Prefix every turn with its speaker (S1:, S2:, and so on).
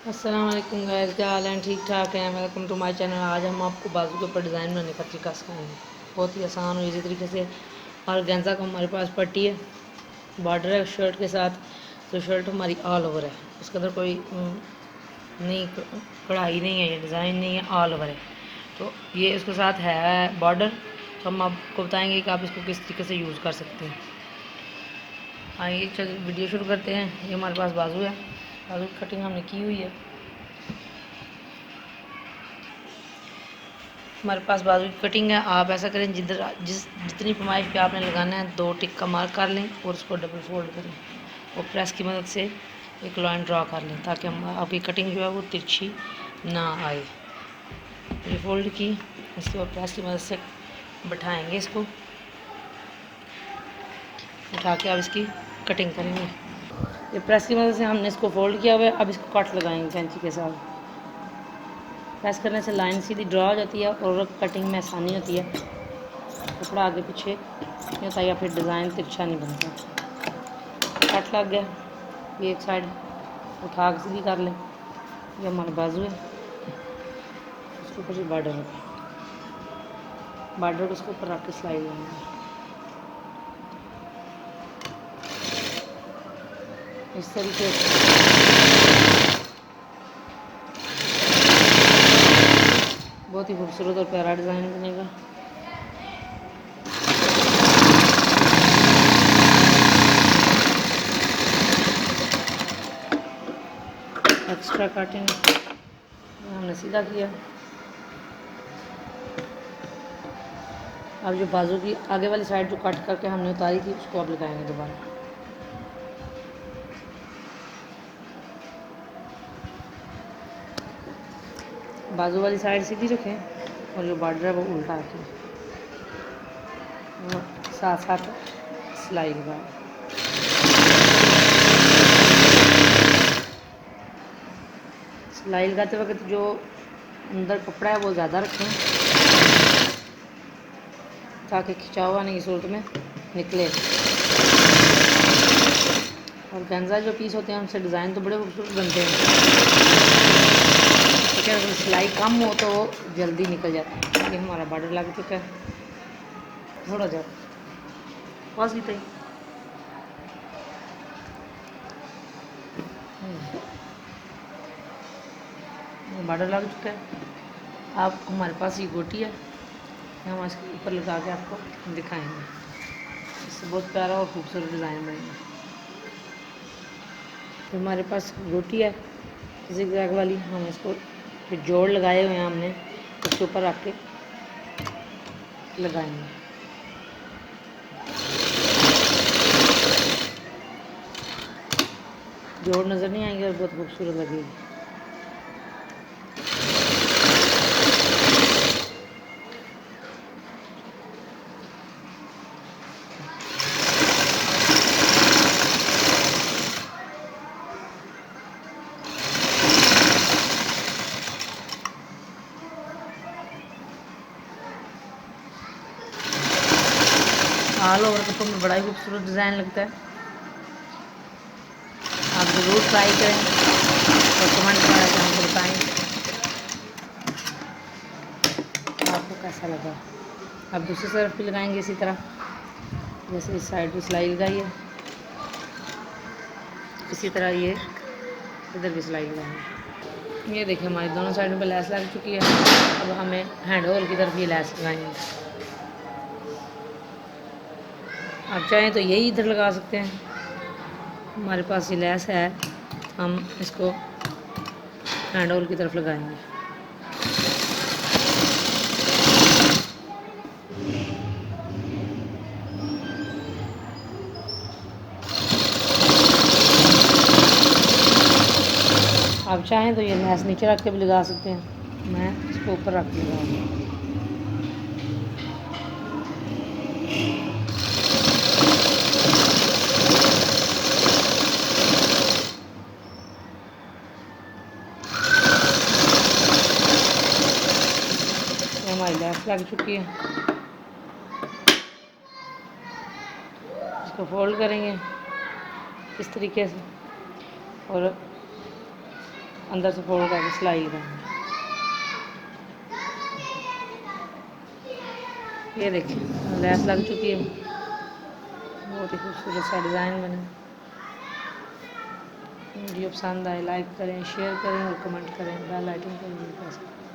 S1: अस्सलाम वालेकुम गाइस, क्या हाल है? ठीक ठाक हैं। Welcome to my channel. आज हम आपको बाजू के ऊपर डिज़ाइन बनाने का तरीका सिखाएंगे। बहुत ही आसान और इजी तरीके से। और गेंजा का हमारे पास पट्टी है, बॉर्डर है शर्ट के साथ। तो शर्ट हमारी ऑल ओवर है, उसके अंदर कोई नहीं कढ़ाई नहीं है, ये डिज़ाइन नहीं है, ऑल ओवर है। तो ये इसके साथ है बॉर्डर। तो हम आपको बताएंगे कि आप इसको किस तरीके से यूज़ कर सकते हैं। आइए चल वीडियो शुरू करते हैं। ये हमारे पास बाजू है, बाजू की कटिंग हमने की हुई है। हमारे पास बाजू की कटिंग है। आप ऐसा करें, जितनी पैमाइश पे आपने लगाना है 2 टिक का मार्क कर लें और उसको डबल फोल्ड करें और प्रेस की मदद से एक लाइन ड्रा कर लें, ताकि हम आपकी कटिंग जो है वो तिरछी ना आए। ये फोल्ड की, इसके बाद प्रेस की मदद से बैठाएंगे, इसको उठा के आप इसकी कटिंग करेंगे। ये प्रेस की मदद से हमने इसको फोल्ड किया हुआ है। अब इसको कट लगाएंगे कैंची के साथ। प्रेस करने से लाइन सीधी ड्रा हो जाती है और कटिंग में आसानी होती है। कपड़ा आगे पीछे नहीं होता या फिर डिज़ाइन तिरछा नहीं बनता। कट लग गया, ये एक साइड उठा के सीधी कर लें। ये हमारा बाजू है, उसके ऊपर से बॉर्डर है, बॉर्डर को उसके ऊपर रख के सिलाई लगाएंगे इस तरीके से। बहुत ही खूबसूरत और प्यारा डिज़ाइन बनेगा। एक्स्ट्रा कटिंग हमने सीधा किया। अब जो बाजू की आगे वाली साइड जो कट करके हमने उतारी थी, उसको अब लगाएंगे दोबारा। बाजू वाली साइड सीधी रखें और जो बॉर्डर है वो उल्टा रखें और साथ साथ सिलाई लगाएं। सिलाई लगाते वक्त जो अंदर कपड़ा है वो ज़्यादा रखें, ताकि खिंचाव आने की सूरत में निकले। और गेंजा जो पीस होते हैं उनसे डिज़ाइन तो बड़े खूबसूरत बनते हैं, लेकिन अगर सिलाई कम हो तो जल्दी निकल जाता है। ये हमारा बॉर्डर लग चुका है। थोड़ा जाओ बस भी तई बॉर्डर लग चुका है। अब हमारे पास ये गोटी है, हम इसके ऊपर लगा के आपको दिखाएंगे। इससे बहुत प्यारा और खूबसूरत डिज़ाइन बनेगा। तो हमारे पास गोटी है ज़िगज़ैग वाली, हम इसको जो जोड़ लगाए हुए हैं हमने उसके ऊपर रख के लगाएंगे। जोड़ नज़र नहीं आएंगे और बहुत खूबसूरत लगेगी। ऑल ओवर कपड़ों में बड़ा ही खूबसूरत डिज़ाइन लगता है। आप ज़रूर ट्राई करें और कमेंट में आके हमको बताएं आपको कैसा लगा। अब दूसरी तरफ भी लगाएंगे इसी तरह, जैसे इस साइड भी सिलाई लगाई है, इसी तरह ये इधर भी सिलाई लगाएंगे। ये देखिए हमारी दोनों साइडों पे लैस लग चुकी है। अब हमें हैंड होल की तरफ ये लैस लगाएंगे। आप चाहें तो यही इधर लगा सकते हैं, हमारे पास ये लैस है, हम इसको हैंड होल की तरफ लगाएंगे। आप चाहें तो ये लैस नीचे रख के भी लगा सकते हैं, मैं इसको ऊपर रख के लगाऊंगी। हमारी लैस लग चुकी है, इसको फोल्ड करेंगे इस तरीके से और अंदर से फोल्ड करके सिलाई लगानी। ये देखिए लैस लग चुकी है, बहुत ही खूबसूरत सा डिज़ाइन बना। वीडियो पसंद आए लाइक करें, शेयर करें और कमेंट करें, बेल आइकन को भी प्रेस करें।